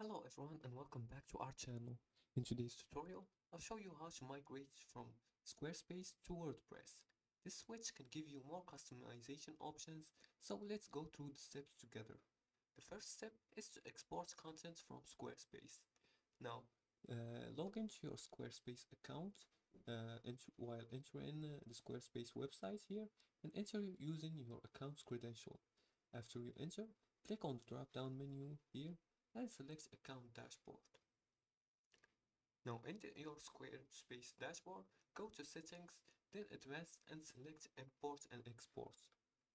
Hello everyone and welcome back to our channel. In today's tutorial, I'll show you how to migrate from Squarespace to WordPress. This switch can give you more customization options, so let's go through the steps together. The first step is to export content from Squarespace. Now, log into your Squarespace account while entering the Squarespace website here and enter using your account's credential. After you enter, click on the drop-down menu here and select Account Dashboard. Now enter your Squarespace dashboard, go to Settings, then Advanced and select Import and Export.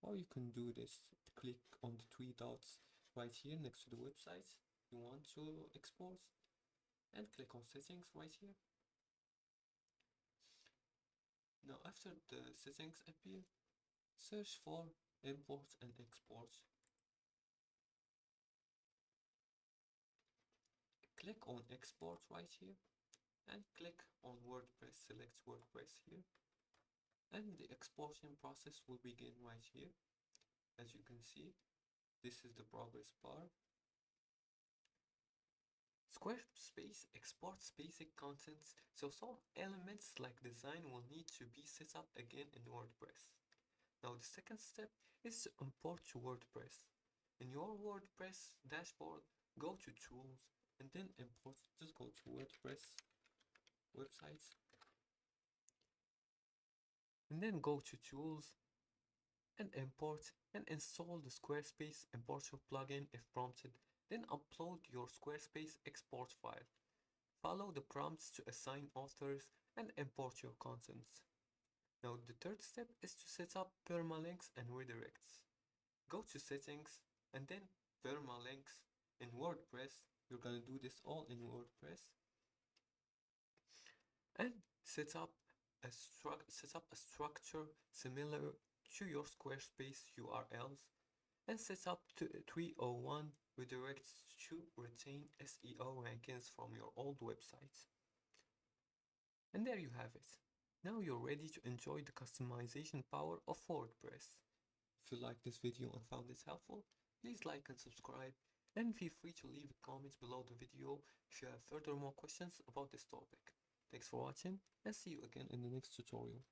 Or you can do this, click on the three dots right here next to the website you want to export and click on Settings right here. Now after the settings appear, search for Import and Export. Click on Export right here and click on WordPress, select WordPress here, and the exporting process will begin right here. As you can see, this is the progress bar. Squarespace exports basic contents, so some elements like design will need to be set up again in WordPress. Now the second step is to import to WordPress. In your WordPress dashboard, go to Tools and then import. Just go to WordPress website and then go to Tools and import and install the Squarespace importer plugin if prompted, then upload your Squarespace export file. Follow the prompts to assign authors and import your contents. Now the third step is to set up permalinks and redirects. Go to Settings and then Permalinks in WordPress. You're gonna do this all in WordPress and set up a structure similar to your Squarespace URLs and set up 301 redirects to retain SEO rankings from your old website. And there you have it. Now you're ready to enjoy the customization power of WordPress. If you liked this video and found it helpful, please like and subscribe, and feel free to leave a comment below the video if you have further more questions about this topic. Thanks for watching and see you again in the next tutorial.